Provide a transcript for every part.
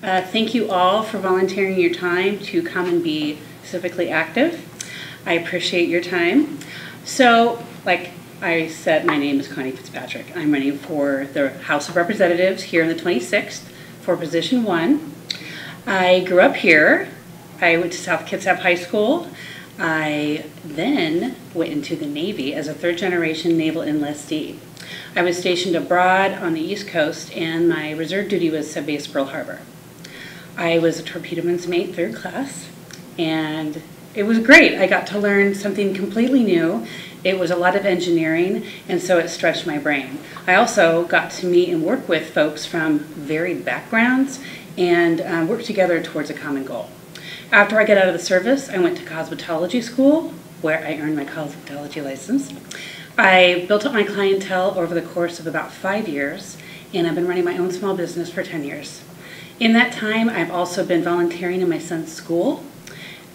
Thank you all for volunteering your time to come and be civically active. I appreciate your time. So, like I said, my name is Connie FitzPatrick. I'm running for the House of Representatives here in the 26th for position 1. I grew up here. I went to South Kitsap High School. I then went into the Navy as a third-generation naval enlistee. I was stationed abroad on the East Coast, and my reserve duty was at base Pearl Harbor. I was a torpedoman's mate, 3rd class, and it was great. I got to learn something completely new. It was a lot of engineering, and so it stretched my brain. I also got to meet and work with folks from varied backgrounds and work together towards a common goal. After I got out of the service, I went to cosmetology school, where I earned my cosmetology license. I built up my clientele over the course of about 5 years, and I've been running my own small business for 10 years. In that time, I've also been volunteering in my son's school,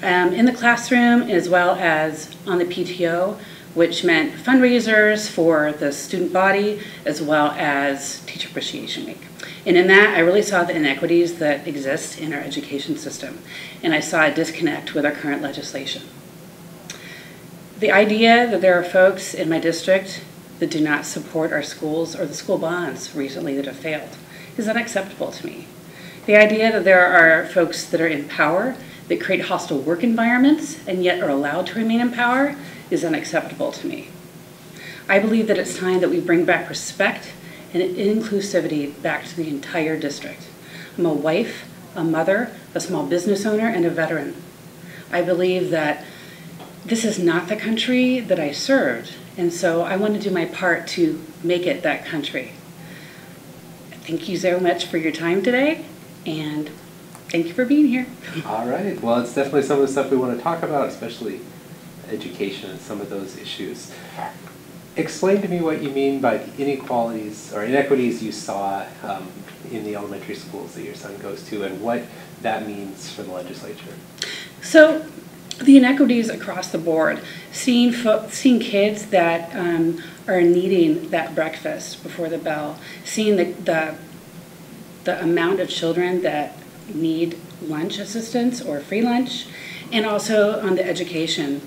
in the classroom, as well as on the PTO, which meant fundraisers for the student body, as well as Teacher Appreciation Week. And in that, I really saw the inequities that exist in our education system, and I saw a disconnect with our current legislation. The idea that there are folks in my district that do not support our schools or the school bonds recently that have failed is unacceptable to me. The idea that there are folks that are in power that create hostile work environments and yet are allowed to remain in power is unacceptable to me. I believe that it's time that we bring back respect and inclusivity back to the entire district. I'm a wife, a mother, a small business owner, and a veteran. I believe that this is not the country that I served, and so I want to do my part to make it that country. Thank you so much for your time today, and thank you for being here. All right. Well, it's definitely some of the stuff we want to talk about, especially education and some of those issues. Explain to me what you mean by the inequalities or inequities you saw in the elementary schools that your son goes to, and what that means for the legislature. So, the inequities across the board, seeing kids that are needing that breakfast before the bell, seeing the amount of children that need lunch assistance or free lunch, and also on the education.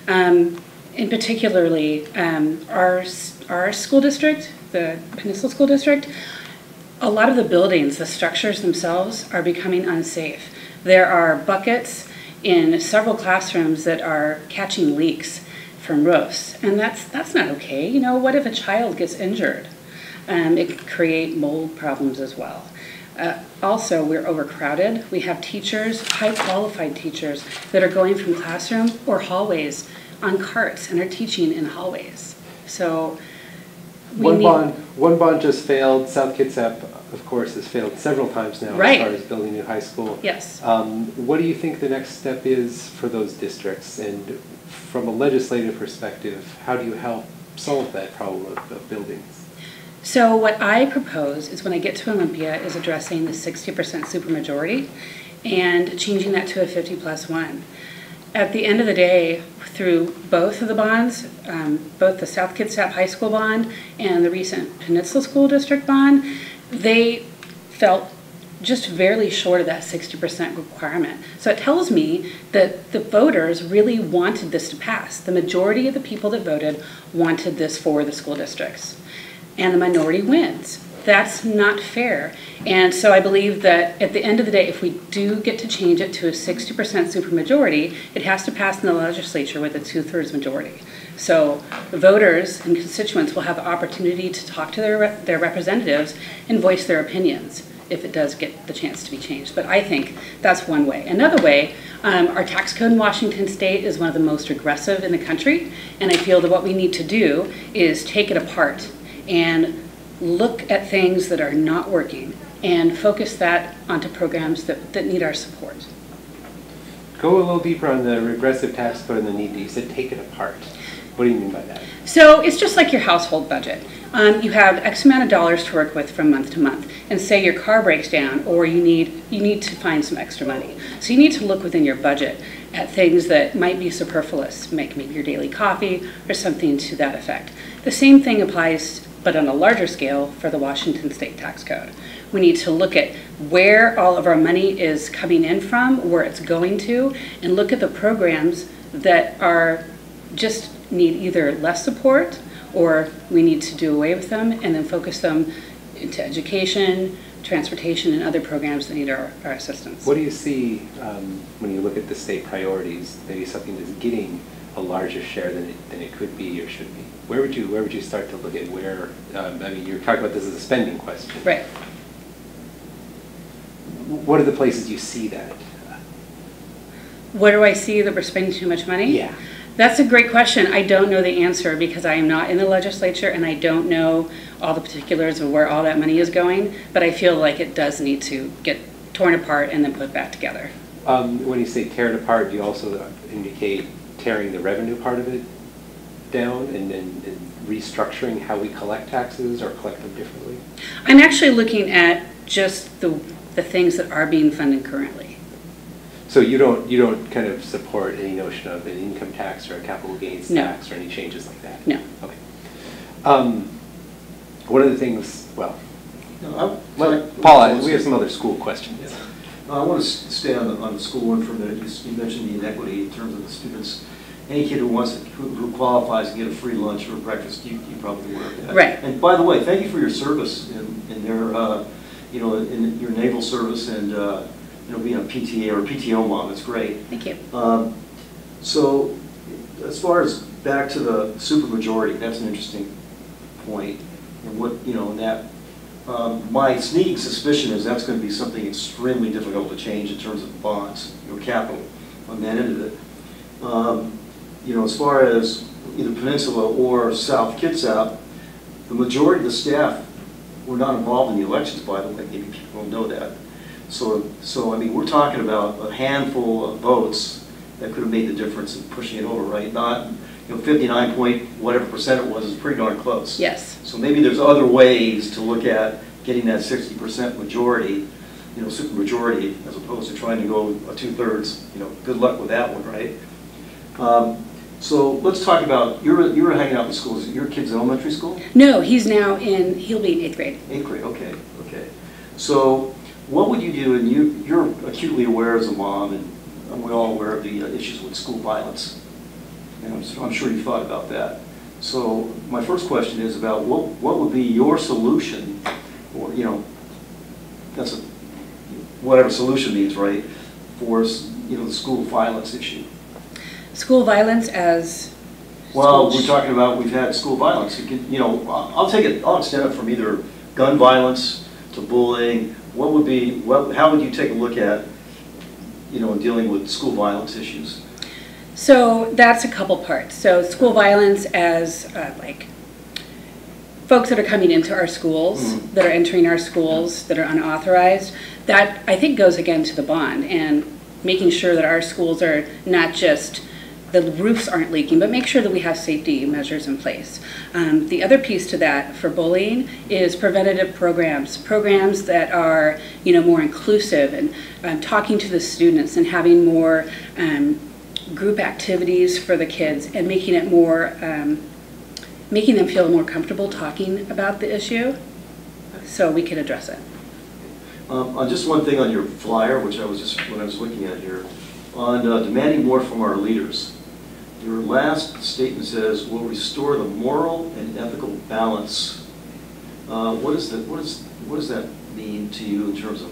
In particularly, our school district, the Peninsula School District, a lot of the buildings, the structures themselves are becoming unsafe. There are buckets in several classrooms that are catching leaks from roofs, and that's not okay. You know, what if a child gets injured? It could create mold problems as well. Also, we're overcrowded. We have teachers, high qualified teachers, that are going from classroom or hallways on carts and are teaching in hallways. So one bond just failed. South Kitsap, of course, has failed several times now, right, as far as building a new high school. Yes. What do you think the next step is for those districts? And from a legislative perspective, how do you help solve that problem of buildings? So what I propose is, when I get to Olympia, is addressing the 60% supermajority and changing that to a 50+1. At the end of the day, through both of the bonds, both the South Kitsap High School bond and the recent Peninsula School District bond, they felt just barely short of that 60% requirement. So it tells me that the voters really wanted this to pass. The majority of the people that voted wanted this for the school districts, and the minority wins. That's not fair. And so I believe that at the end of the day, if we do get to change it to a 60% supermajority, it has to pass in the legislature with a 2/3 majority. So the voters and constituents will have the opportunity to talk to their representatives and voice their opinions if it does get the chance to be changed. But I think that's one way. Another way, our tax code in Washington State is one of the most regressive in the country, and I feel that what we need to do is take it apart and look at things that are not working and focus that onto programs that need our support. Go a little deeper on the regressive tax code and the need to, you said take it apart. What do you mean by that? So it's just like your household budget. You have X amount of dollars to work with from month to month, and say your car breaks down or you need to find some extra money. So you need to look within your budget at things that might be superfluous, maybe your daily coffee or something to that effect. The same thing applies, but on a larger scale, for the Washington State tax code. We need to look at where all of our money is coming in from, where it's going to, and look at the programs that are just need either less support or we need to do away with them and then focus them into education, transportation, and other programs that need our assistance. What do you see when you look at the state priorities, maybe something that's getting a larger share than it could be or should be? Where would you start to look at where, I mean, you're talking about this as a spending question. Right. What are the places you see that? Where do I see that we're spending too much money? Yeah. That's a great question. I don't know the answer because I am not in the legislature and I don't know all the particulars of where all that money is going, but I feel like it does need to get torn apart and then put back together. When you say tear it apart, do you also indicate tearing the revenue part of it down and then restructuring how we collect taxes or collect them differently? I'm actually looking at just the things that are being funded currently. So you don't kind of support any notion of an income tax or a capital gains tax or any changes like that? No. Okay. One of the things, well, No, Paula, we have some other school questions. Yeah. I want to stay on the school one for a minute. You mentioned the inequity in terms of the students. Any kid who qualifies to get a free lunch or breakfast, you probably aware of that. Right. And by the way, thank you for your service in their, in your naval service and being a PTA or a PTO mom. It's great. Thank you. So, as far as back to the supermajority, that's an interesting point. And what that. My sneaking suspicion is that's going to be something extremely difficult to change in terms of bonds or capital on that end of it. As far as either Peninsula or South Kitsap, the majority of the staff were not involved in the elections, by the way. Maybe people don't know that. So I mean, we're talking about a handful of votes that could have made the difference in pushing it over, right? Not 59 point whatever percent it was is pretty darn close. Yes. So maybe there's other ways to look at getting that 60% majority, super majority, as opposed to trying to go a 2/3. Good luck with that one, right? So let's talk about you were hanging out in schools. Your kid's in elementary school? No, he'll be in 8th grade. 8th grade. Okay. So what would you do? And you're acutely aware as a mom, and we're all aware of the issues with school violence. And I'm sure you've thought about that. So my first question is about what would be your solution, or that's whatever solution means, right, for the school violence issue. School violence as. Well, we're talking about we've had school violence. I'll extend it from either gun violence to bullying. How would you take a look at dealing with school violence issues? So that's a couple parts. So school violence as like folks that are coming into our schools, that are entering our schools, that are unauthorized, that I think goes again to the bond and making sure that our schools are not just, the roofs aren't leaking, but make sure that we have safety measures in place. The other piece to that for bullying is preventative programs that are more inclusive and talking to the students and having more group activities for the kids and making it more, making them feel more comfortable talking about the issue so we can address it. On just one thing on your flyer, which when I was looking at here, on demanding more from our leaders. Your last statement says, "We'll restore the moral and ethical balance." What does that mean to you in terms of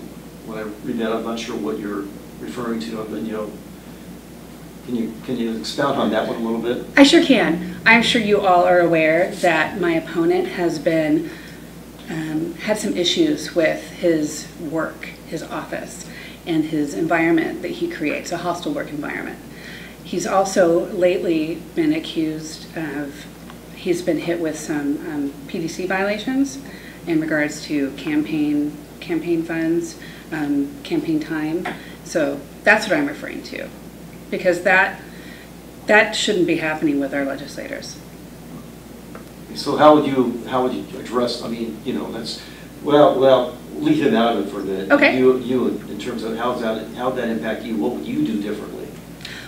when I read that? I'm not sure what you're referring to. Can you expound on that one a little bit? I sure can. I'm sure you all are aware that my opponent has been had some issues with his work, his office, and his environment that he creates, a hostile work environment. He's also lately been accused of, he's been hit with some PDC violations in regards to campaign funds, campaign time. So that's what I'm referring to, because that shouldn't be happening with our legislators. So how would you address? I mean, that's well, leave him out of it for a minute. Okay. You in terms of how that impact you? What would you do differently?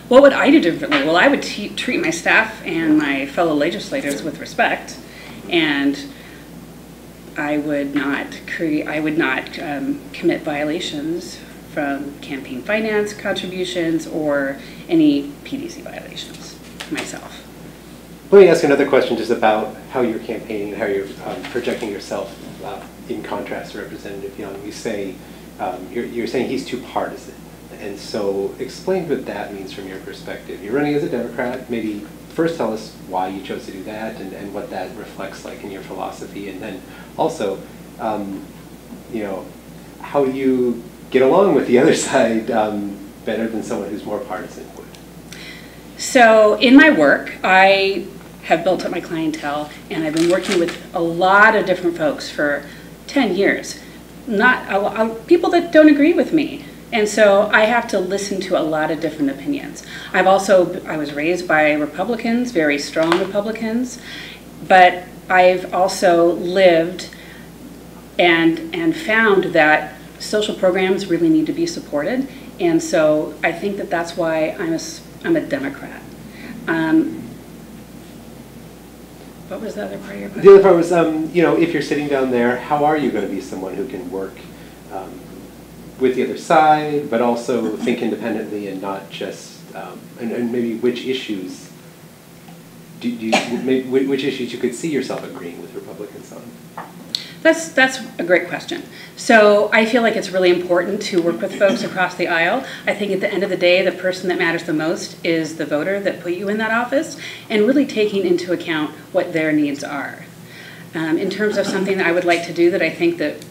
What would I do differently? Well, I would treat my staff and my fellow legislators with respect, and I would not commit violations from campaign finance contributions or any PDC violations myself. Let me ask another question just about how you're campaigning and how you're projecting yourself in contrast to Representative Young. You say, you're saying he's too partisan. And so explain what that means from your perspective. You're running as a Democrat. Maybe first tell us why you chose to do that and what that reflects like in your philosophy. And then also, how you get along with the other side better than someone who's more partisan would. So in my work, I have built up my clientele, and I've been working with a lot of different folks for 10 years. People that don't agree with me. And so I have to listen to a lot of different opinions. I was raised by Republicans, very strong Republicans, but I've also lived and found that social programs really need to be supported. And so I think that that's why I'm a Democrat. What was the other part of your question? The other part was, if you're sitting down there, how are you going to be someone who can work with the other side, but also think independently and not just, and maybe which issues which issues you could see yourself agreeing with Republicans on? That's a great question. So I feel like it's really important to work with folks across the aisle. I think at the end of the day, the person that matters the most is the voter that put you in that office, and really taking into account what their needs are. In terms of something that I would like to do that I think that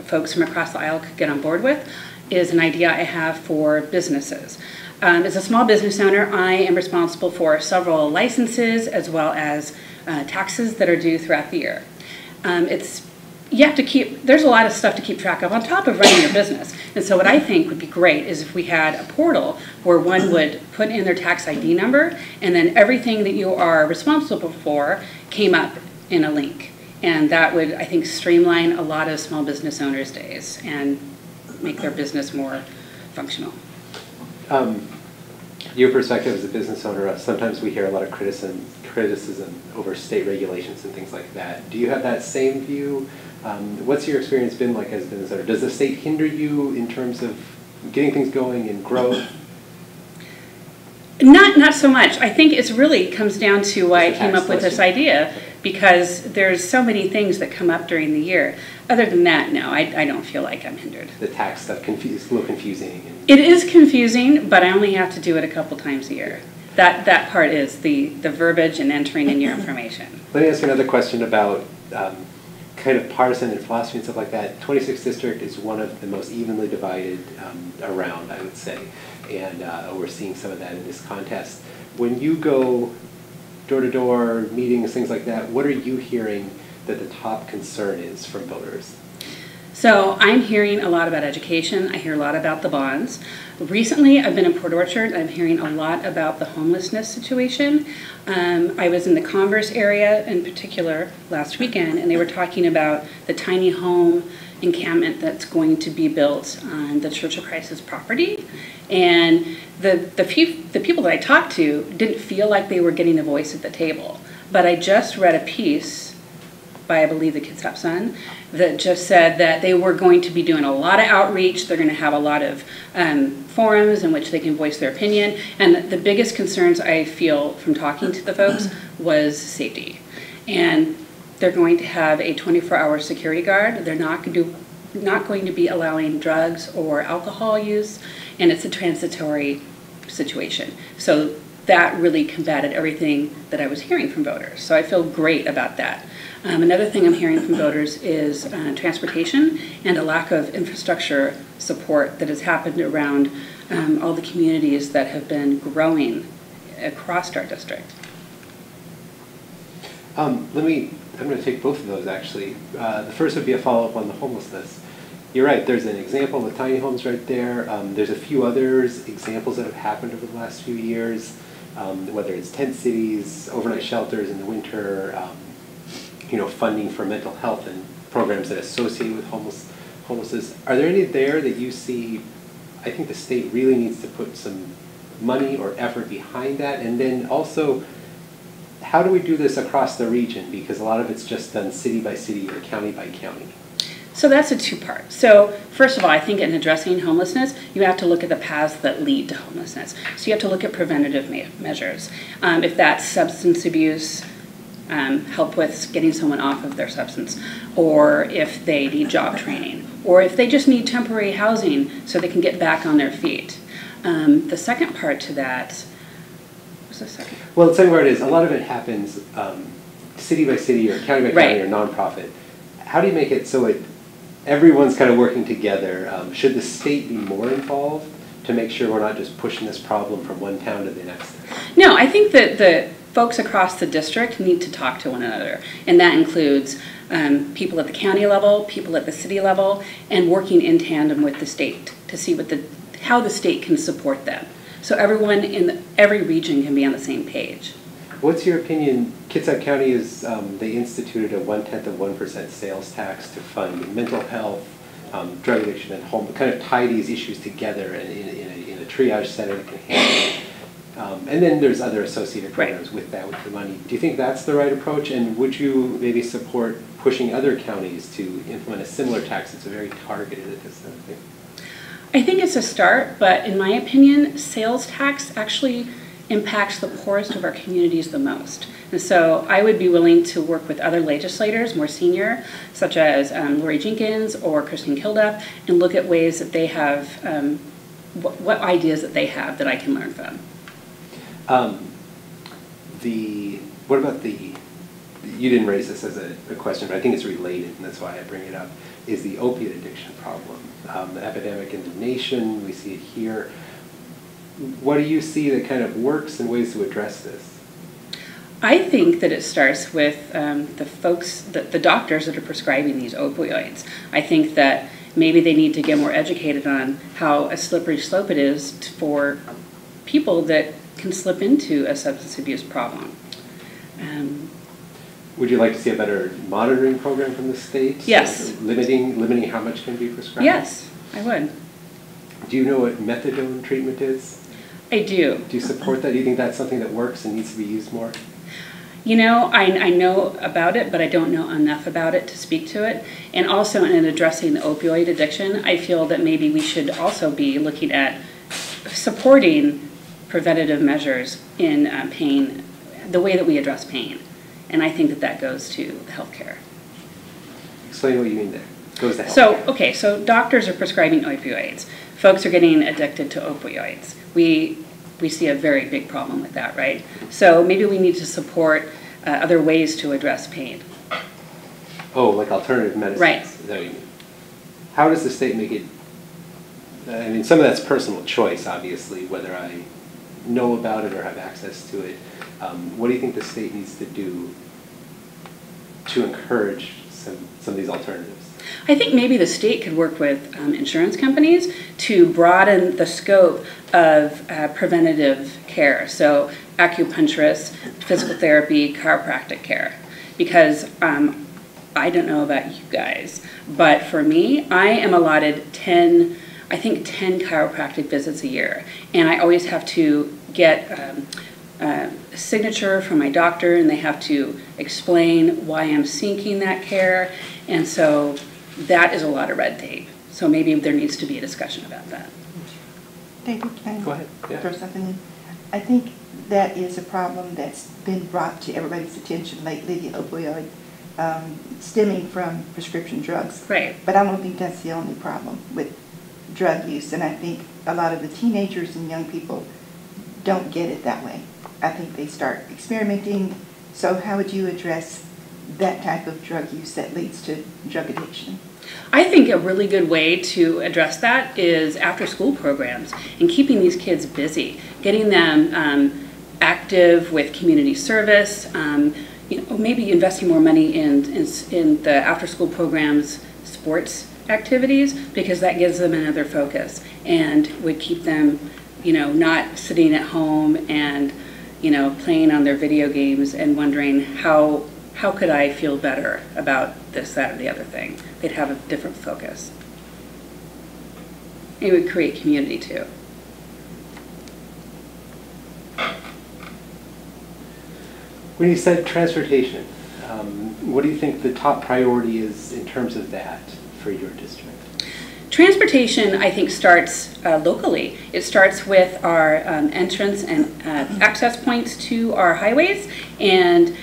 folks from across the aisle could get on board with is an idea I have for businesses. As a small business owner, I am responsible for several licenses as well as taxes that are due throughout the year. There's a lot of stuff to keep track of on top of running your business. And so what I think would be great is if we had a portal where one would put in their tax ID number, and then everything that you are responsible for came up in a link. And that would, I think, streamline a lot of small business owners' days and make their business more functional. Your perspective as a business owner, sometimes we hear a lot of criticism over state regulations and things like that. Do you have that same view? What's your experience been like as a business owner? Does the state hinder you in terms of getting things going and growth? Not so much. I think it really comes down to why I came up with this idea, because there's so many things that come up during the year. Other than that, no, I don't feel like I'm hindered. The tax stuff is a little confusing. It is confusing, but I only have to do it a couple times a year. That part is the verbiage and entering in your information. Let me ask you another question about kind of partisan and philosophy and stuff like that. 26th District is one of the most evenly divided around, I would say. And we're seeing some of that in this contest. When you go door to door, meetings, things like that, what are you hearing that the top concern is from voters? So I'm hearing a lot about education. I hear a lot about the bonds. Recently, I've been in Port Orchard. I'm hearing a lot about the homelessness situation. I was in the Converse area in particular last weekend, and they were talking about the tiny home encampment that's going to be built on the Church of Christ's property. And the people that I talked to didn't feel like they were getting a voice at the table. But I just read a piece by, I believe, the Kitsap Sun, that just said that they were going to be doing a lot of outreach. They're going to have a lot of forums in which they can voice their opinion. And the biggest concerns I feel from talking to the folks was safety. And they're going to have a 24-hour security guard. They're not going to be allowing drugs or alcohol use, and it's a transitory situation. So that really combated everything that I was hearing from voters. So I feel great about that. Another thing I'm hearing from voters is transportation and a lack of infrastructure support that has happened around all the communities that have been growing across our district. I'm going to take both of those actually. The first would be a follow-up on the homelessness. You're right, there's an example of the tiny homes right there. There's a few others, examples that have happened over the last few years, whether it's tent cities, overnight shelters in the winter, funding for mental health and programs that associate with homelessness. Are there any there that you see, I think the state really needs to put some money or effort behind that? And then also, how do we do this across the region? Because a lot of it's just done city by city or county by county. So that's a two-part. So first of all, I think in addressing homelessness, you have to look at the paths that lead to homelessness. So you have to look at preventative measures. If that's substance abuse, help with getting someone off of their substance, or if they need job training, or if they just need temporary housing so they can get back on their feet. The second part to that, what's the second? Well, the second part is a lot of it happens city by city or county by county or nonprofit. How do you make it so everyone's kind of working together? Should the state be more involved to make sure we're not just pushing this problem from one town to the next? No, I think that the folks across the district need to talk to one another, and that includes people at the county level, people at the city level, and working in tandem with the state to see how the state can support them. So everyone in every region can be on the same page. What's your opinion? Kitsap County they instituted a 0.1% sales tax to fund mental health, drug addiction, and home, kind of tie these issues together in a triage center that can handle it. And then there's other associated programs with that, with the money. Do you think that's the right approach? And would you maybe support pushing other counties to implement a similar tax that's very targeted at this kind of thing? I think it's a start, but in my opinion, sales tax actually impacts the poorest of our communities the most. And so I would be willing to work with other legislators, more senior, such as Lori Jenkins or Christine Kilduff, and look at ways that they have, what ideas that they have that I can learn from. What about you didn't raise this as a question, but I think it's related, and that's why I bring it up, is the opiate addiction problem. The epidemic in the nation, we see it here. What do you see that kind of works and ways to address this? I think that it starts with the doctors that are prescribing these opioids. I think that maybe they need to get more educated on how a slippery slope it is for people that can slip into a substance abuse problem. Would you like to see a better monitoring program from the state? Yes. Limiting how much can be prescribed? Yes, I would. Do you know what methadone treatment is? I do. Do you support that? Do you think that's something that works and needs to be used more? You know, I know about it, but I don't know enough about it to speak to it. And also in addressing the opioid addiction, I feel that maybe we should also be looking at supporting preventative measures in pain, the way that we address pain. And I think that goes to the healthcare. Explain what you mean there. Goes to healthcare. So doctors are prescribing opioids. Folks are getting addicted to opioids. We see a very big problem with that, right? So maybe we need to support other ways to address pain. Oh, like alternative medicines? Right. Is that what you mean? How does the state make it? I mean, some of that's personal choice, obviously, whether I know about it or have access to it. What do you think the state needs to do to encourage some of these alternatives? I think maybe the state could work with insurance companies to broaden the scope of preventative care. So acupuncturists, physical therapy, chiropractic care. Because I don't know about you guys, but for me, I am allotted 10 chiropractic visits a year. And I always have to get a signature from my doctor, and they have to explain why I'm seeking that care. And so that is a lot of red tape. So maybe there needs to be a discussion about that. David, Go ahead. Yeah. Throw something in. I think that is a problem that's been brought to everybody's attention lately, the opioid, stemming from prescription drugs. Right. But I don't think that's the only problem with drug use, and I think a lot of the teenagers and young people don't get it that way. I think they start experimenting. So how would you address that type of drug use that leads to drug addiction? I think a really good way to address that is after-school programs and keeping these kids busy, getting them active with community service, maybe investing more money in the after-school programs, sports activities, because that gives them another focus and would keep them, not sitting at home and, playing on their video games and wondering how could I feel better about this, that, or the other thing. They'd have a different focus. It would create community too. When you said transportation, what do you think the top priority is in terms of that for your district? Transportation, I think, starts locally. It starts with our entrance and access points to our highways and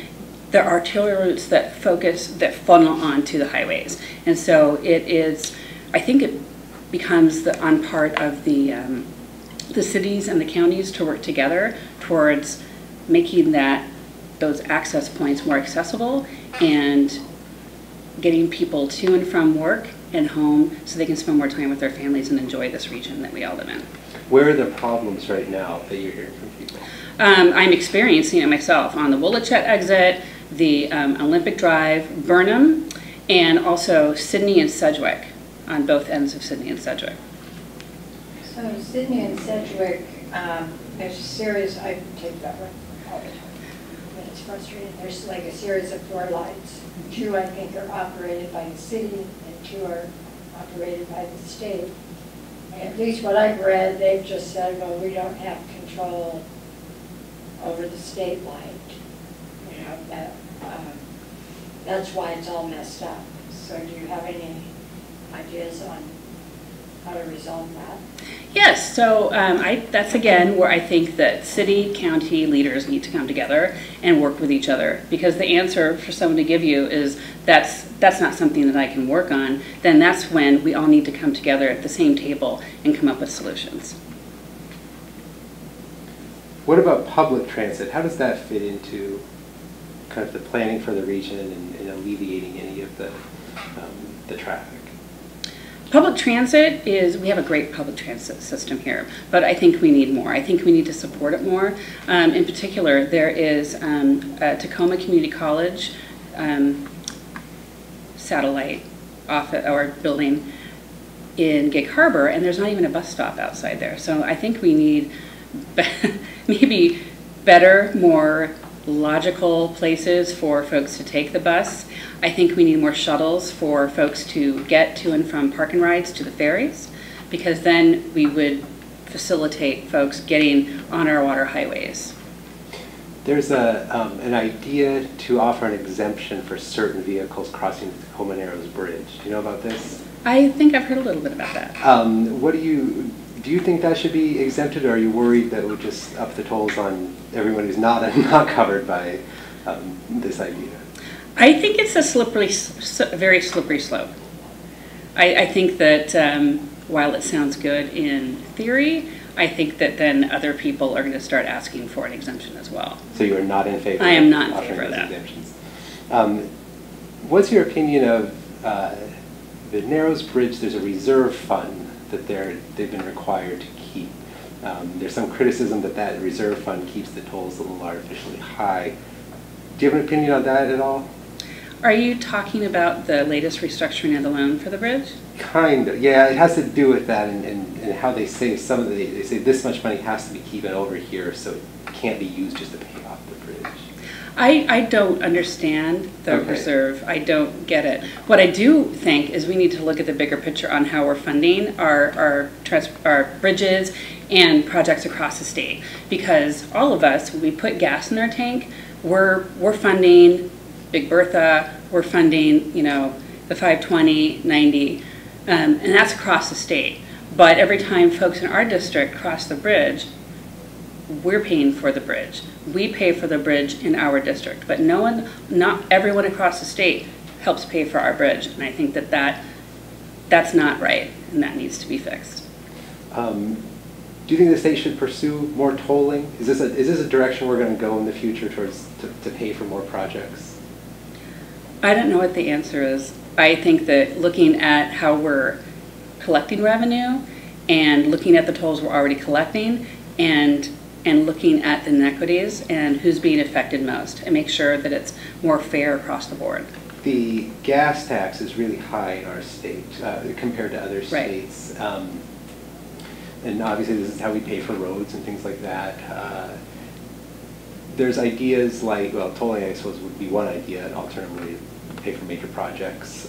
the arterial routes that funnel onto the highways. And so it is, I think it becomes on part of the cities and the counties to work together towards making those access points more accessible and getting people to and from work and home so they can spend more time with their families and enjoy this region that we all live in. Where are the problems right now that you're hearing from people? I'm experiencing it myself on the Woolachet exit, the Olympic Drive, Burnham, and also Sydney and Sedgwick, on both ends of Sydney and Sedgwick. So Sydney and Sedgwick, there's a series, I take that one all the time, and it's frustrating. There's like a series of 4 lights. 2, I think, are operated by the city, and 2 are operated by the state. And at least what I've read, they've just said, well, we don't have control over the state light. You know, that's why it's all messed up. So do you have any ideas on how to resolve that? Yes, so that's again where I think that city, county leaders need to come together and work with each other, because the answer for someone to give you is that's not something that I can work on. Then that's when we all need to come together at the same table and come up with solutions. What about public transit? How does that fit into kind of the planning for the region and alleviating any of the traffic? Public transit we have a great public transit system here, but I think we need more. I think we need to support it more. In particular, there is a Tacoma Community College satellite office or building in Gig Harbor, and there's not even a bus stop outside there. So I think we need maybe better, more logical places for folks to take the bus. I think we need more shuttles for folks to get to and from park and rides to the ferries, because then we would facilitate folks getting on our water highways. There's an idea to offer an exemption for certain vehicles crossing the Tacoma Narrows Bridge. Do you know about this? I think I've heard a little bit about that. Do you think that should be exempted, or are you worried that it would just up the tolls on everyone who's not covered by this idea? I think it's a very slippery slope. I think that while it sounds good in theory, I think that then other people are going to start asking for an exemption as well. So you are not in favor? I am not in offering favor of those that. Exemptions. What's your opinion of the Narrows Bridge? There's a reserve fund that they've been required to keep. There's some criticism that reserve fund keeps the tolls a little artificially high. Do you have an opinion on that at all? Are you talking about the latest restructuring of the loan for the bridge? Kind of, yeah. It has to do with that and how they say they say this much money has to be kept over here, so it can't be used just to pay off the bridge. I don't understand the reserve. I don't get it. What I do think is we need to look at the bigger picture on how we're funding our bridges and projects across the state. Because all of us, when we put gas in our tank, we're funding Big Bertha, we're funding, you know, the 520, 90, and that's across the state. But every time folks in our district cross the bridge, we're paying for the bridge. We pay for the bridge in our district, but not everyone across the state helps pay for our bridge, and I think that's not right, and that needs to be fixed. Do you think the state should pursue more tolling? Is this a direction we're going to go in the future towards to pay for more projects? I don't know what the answer is. I think that looking at how we're collecting revenue and looking at the tolls we're already collecting and looking at the inequities and who's being affected most and make sure that it's more fair across the board. The gas tax is really high in our state compared to other states. Right. And obviously this is how we pay for roads and things like that. There's ideas like, well, tolling I suppose would be one idea, an alternative way to pay for major projects.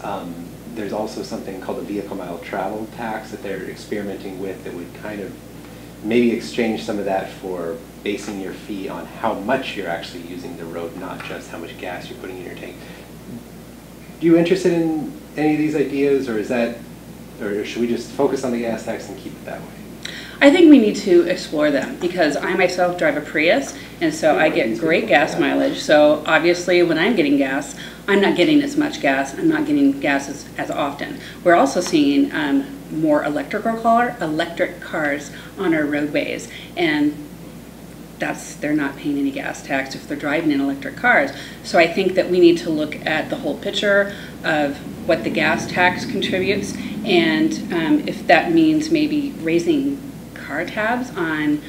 There's also something called the vehicle mile travel tax that they're experimenting with that would kind of maybe exchange some of that for basing your fee on how much you're actually using the road, not just how much gas you're putting in your tank. Are you interested in any of these ideas, or is that, or should we just focus on the gas tax and keep it that way? I think we need to explore them, because I myself drive a Prius, and so I get great gas mileage. So obviously when I'm getting gas, I'm not getting as much gas. I'm not getting gas as often. We're also seeing more electric cars on our roadways, and they're not paying any gas tax if they're driving in electric cars. So I think that we need to look at the whole picture of what the gas tax contributes, and if that means maybe raising car tabs on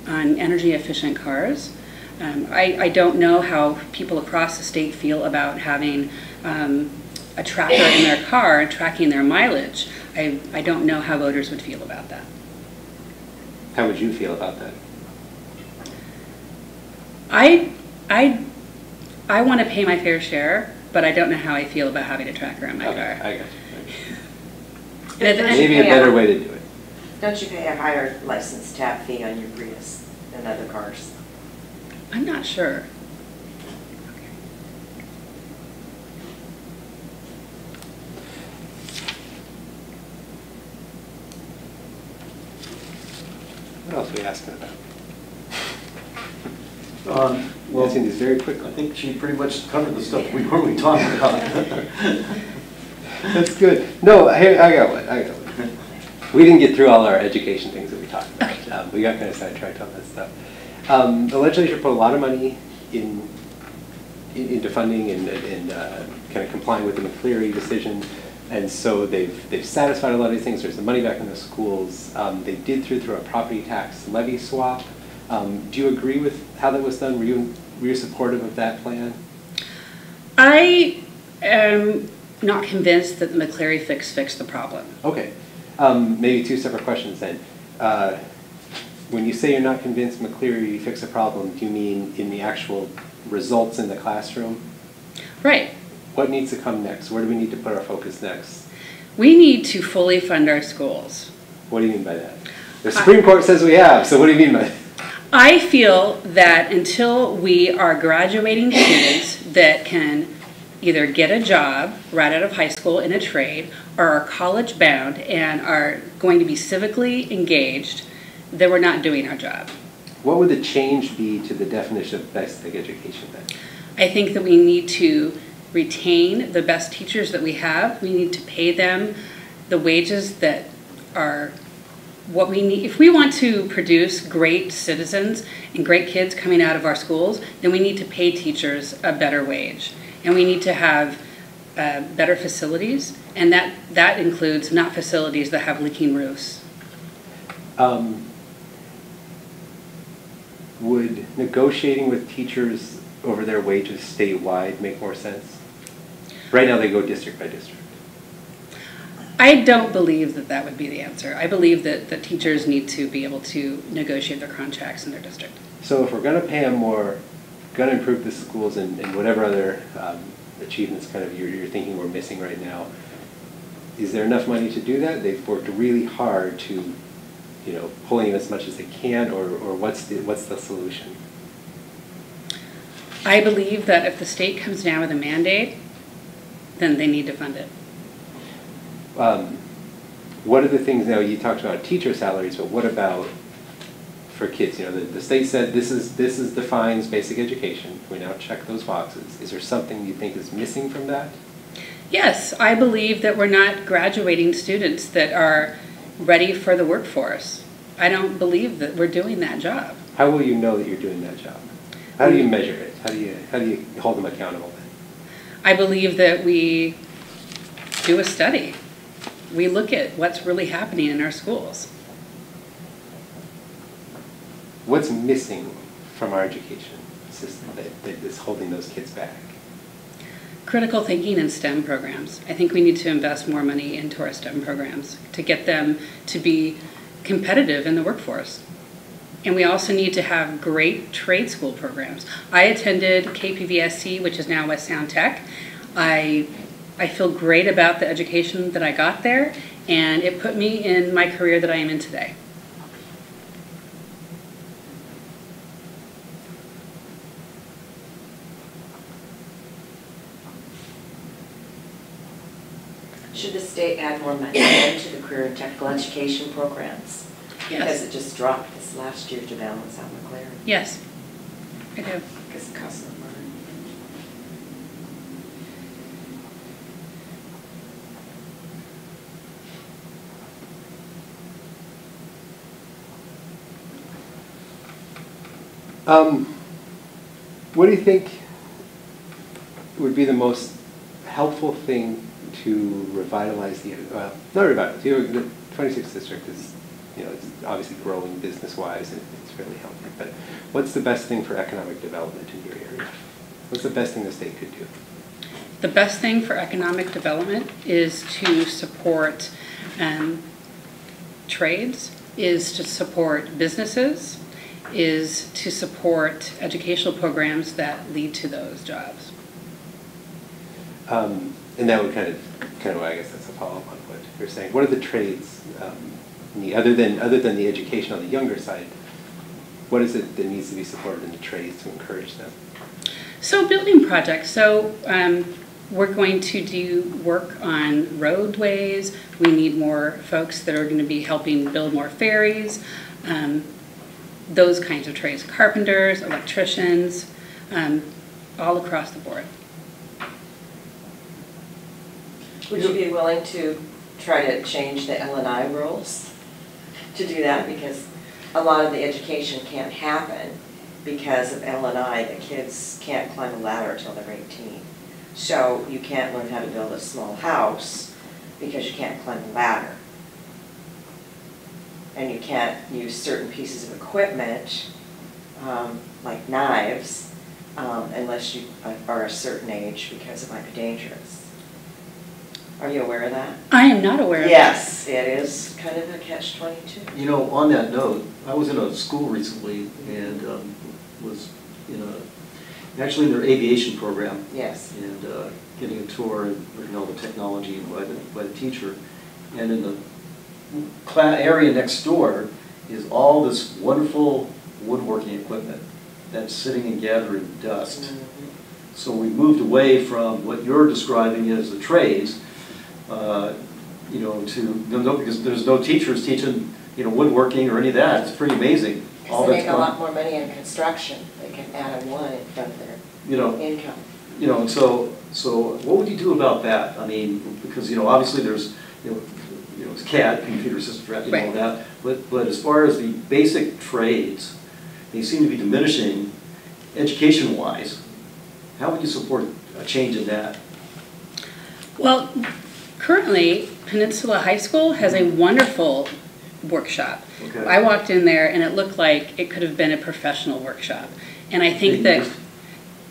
energy efficient cars. I don't know how people across the state feel about having a tracker in their car tracking their mileage. I don't know how voters would feel about that. How would you feel about that? I want to pay my fair share, but I don't know how I feel about having a tracker in my car. I got you. And Maybe a better way to do it. Don't you pay a higher license tap fee on your Prius than other cars? I'm not sure. What else are we asking about? Well, Answering these very quickly. I think she pretty much covered the stuff we normally talk about. That's good. No, I got one. We didn't get through all our education things that we talked about. We got kind of sidetracked on that stuff. The legislature put a lot of money into funding and kind of complying with the McCleary decision, and so they've satisfied a lot of these things. There's the money back in the schools. They did through a property tax levy swap. Do you agree with how that was done? Were you supportive of that plan? I am not convinced that the McCleary fixed the problem. Okay. Maybe two separate questions then. When you say you're not convinced McCleary fixed the problem, do you mean in the actual results in the classroom? Right. What needs to come next? Where do we need to put our focus next? We need to fully fund our schools. What do you mean by that? The Supreme Court says we have, so what do you mean by that? I feel that until we are graduating students that can either get a job right out of high school in a trade or are college bound and are going to be civically engaged, then we're not doing our job. What would the change be to the definition of basic education then? I think that we need to retain the best teachers that we have. We need to pay them the wages that are what we need. If we want to produce great citizens and great kids coming out of our schools, then we need to pay teachers a better wage. And we need to have better facilities, and that includes not facilities that have leaking roofs. Would negotiating with teachers over their wages statewide make more sense? Right now they go district by district. I don't believe that that would be the answer. I believe that the teachers need to be able to negotiate their contracts in their district. So if we're going to pay them more, going to improve the schools and whatever other achievements kind of you're thinking we're missing right now, is there enough money to do that? They've worked really hard to, pulling in as much as they can, or what's the solution? I believe that if the state comes down with a mandate, then they need to fund it. What are the things now? You talked about teacher salaries, but what about for kids? The state said this defines basic education. We now check those boxes. Is there something you think is missing from that? Yes, I believe that we're not graduating students that are ready for the workforce. I don't believe that we're doing that job. How will you know that you're doing that job? How do you measure it? How do you hold them accountable then? I believe that we do a study. We look at what's really happening in our schools. What's missing from our education system that is holding those kids back? Critical thinking and STEM programs. I think we need to invest more money into our STEM programs to get them to be competitive in the workforce. And we also need to have great trade school programs. I attended KPVSC, which is now West Sound Tech. I feel great about the education that I got there, and it put me in my career that I am in today. Should the state add more money into the career and technical education programs? Because Yes. it just dropped this last year to balance out McLaren. Yes, I do. Because it costs more money. What do you think would be the most helpful thing to revitalize the, not revitalize, the 26th district is, it's obviously growing business-wise and it's really healthy, but what's the best thing for economic development in your area? What's the best thing the state could do? The best thing for economic development is to support trades, is to support businesses, is to support educational programs that lead to those jobs. And that would kind of, I guess that's a follow-up on what you're saying. What are the trades need, other than the education on the younger side? What is it that needs to be supported in the trades to encourage them? So building projects. So we're going to do work on roadways. We need more folks that are going to be helping build more ferries. Those kinds of trades, carpenters, electricians, all across the board. Would you be willing to try to change the L&I rules to do that? Because a lot of the education can't happen because of L&I. The kids can't climb a ladder until they're 18. So you can't learn how to build a small house because you can't climb a ladder. And you can't use certain pieces of equipment, like knives, unless you are a certain age because it might be dangerous. Are you aware of that? I am not aware of that. Yes, it is kind of a catch-22. You know, on that note, I was in a school recently and was actually in their aviation program. Yes. And getting a tour and looking at all the technology by the teacher. And in the area next door is all this wonderful woodworking equipment that's sitting and gathering dust. Mm-hmm. So we moved away from what you're describing as the trades, because there's no teachers teaching, woodworking or any of that. It's pretty amazing. Because they make a lot more money in construction. They can add a one in front of their income. And so what would you do about that? I mean, because obviously there's it's CAD, computer system, Right. all that. But as far as the basic trades, they seem to be diminishing education-wise. How would you support a change in that? Well, currently, Peninsula High School has a wonderful workshop. Okay. I walked in there and it looked like it could have been a professional workshop. And I think that,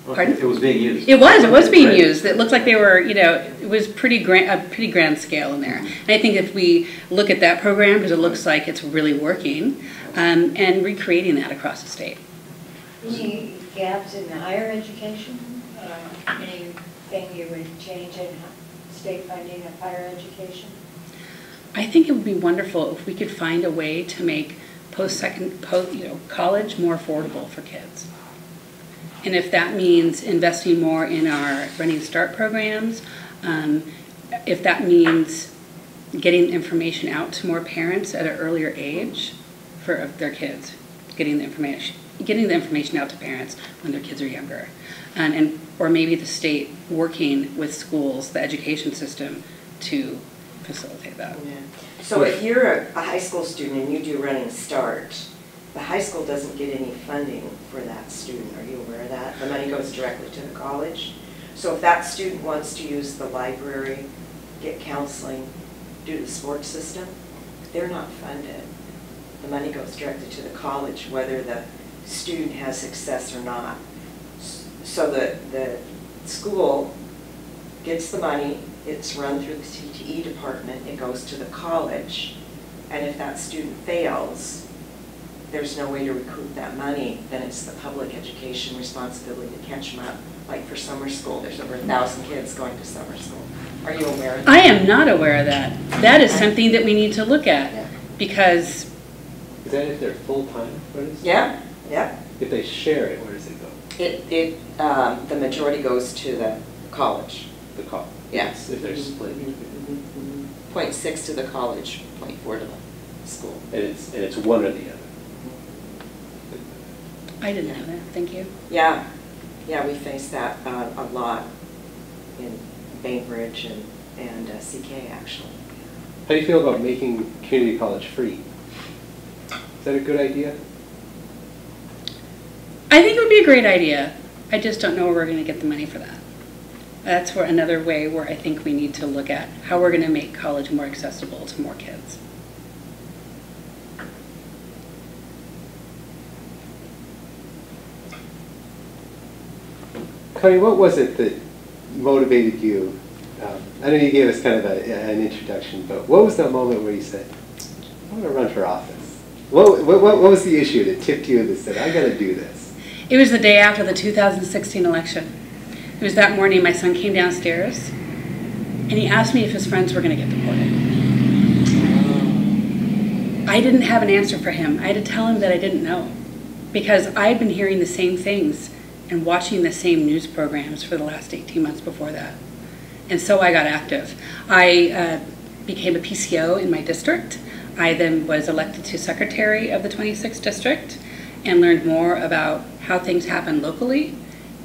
pardon? It was being used. It was being Right. used. It looked like they were, it was a pretty grand scale in there. And I think if we look at that program, because it looks like it's really working, and recreating that across the state. Any gaps in higher education? Anything you would change in state funding of higher education? I think it would be wonderful if we could find a way to make college more affordable for kids. And if that means investing more in our Running Start programs, if that means getting information out to more parents at an earlier age for their kids, getting the information out to parents when their kids are younger, or maybe the state working with schools, the education system, to facilitate that. Yeah. So if you're a high school student and you do Running Start, the high school doesn't get any funding for that student. Are you aware of that? The money goes directly to the college. So if that student wants to use the library, get counseling, do the sports system, they're not funded. The money goes directly to the college, whether the student has success or not. So the school gets the money, it's run through the CTE department, it goes to the college, and if that student fails, there's no way to recoup that money, then it's the public education responsibility to catch them up. Like for summer school, there's over 1,000 kids going to summer school. Are you aware of that? I am not aware of that. That is something that we need to look at, because... Is that if they're full-time? Yeah, yeah. If they share it, where does it go? The majority goes to the college. The call. Yeah. If they're split. 0.6 to the college, 0.4 to the school. And it's one or the other. I didn't know that, thank you. Yeah, yeah, we face that a lot in Bainbridge and CK, actually. How do you feel about making community college free? Is that a good idea? I think it would be a great idea. I just don't know where we're going to get the money for that. That's where another way where I think we need to look at how we're going to make college more accessible to more kids. Connie, what was it that motivated you? I know you gave us kind of an introduction, but what was that moment where you said, I want to run for office? What was the issue that tipped you that said, I got to do this? It was the day after the 2016 election. It was that morning my son came downstairs and he asked me if his friends were going to get deported. I didn't have an answer for him. I had to tell him that I didn't know because I had been hearing the same things and watching the same news programs for the last 18 months before that. And so I got active. I became a PCO in my district. I then was elected to secretary of the 26th district and learned more about how things happen locally.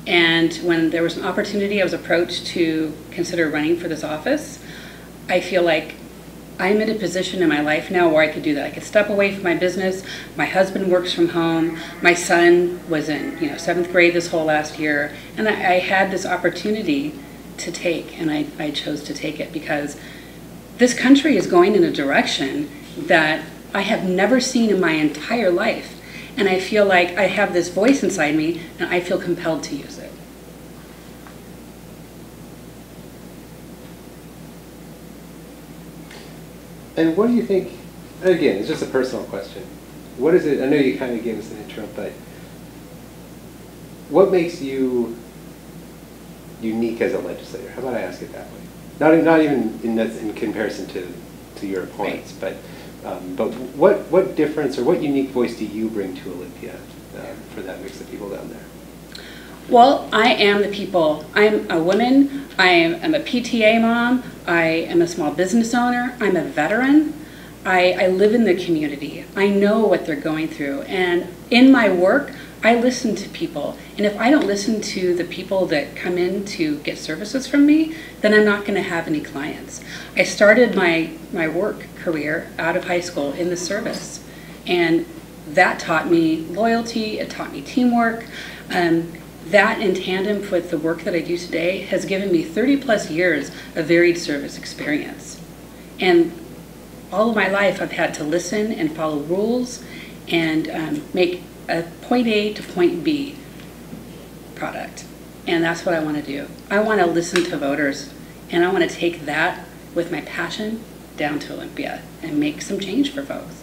And when there was an opportunity, I was approached to consider running for this office. I feel like I'm in a position in my life now where I could do that. I could step away from my business. My husband works from home. My son was in 7th grade this whole last year. And I had this opportunity to take, and I chose to take it because this country is going in a direction that I have never seen in my entire life. And I feel like I have this voice inside me, and I feel compelled to use it. And what do you think, again, it's just a personal question. What is it, I know you kind of gave us an intro, but what makes you unique as a legislator? How about I ask it that way? Not even in comparison to your opponents, right. But what difference or what unique voice do you bring to Olympia for that mix of people down there? Well, I am the people. I'm a woman, I am a PTA mom, I am a small business owner, I'm a veteran, I live in the community, I know what they're going through, and in my work, I listen to people, and if I don't listen to the people that come in to get services from me, then I'm not going to have any clients. I started my work career out of high school in the service, and that taught me loyalty, it taught me teamwork. That in tandem with the work that I do today has given me 30+ years of varied service experience. And all of my life I've had to listen and follow rules and make a point A to point B product. And that's what I want to do. I want to listen to voters, and I want to take that with my passion down to Olympia and make some change for folks.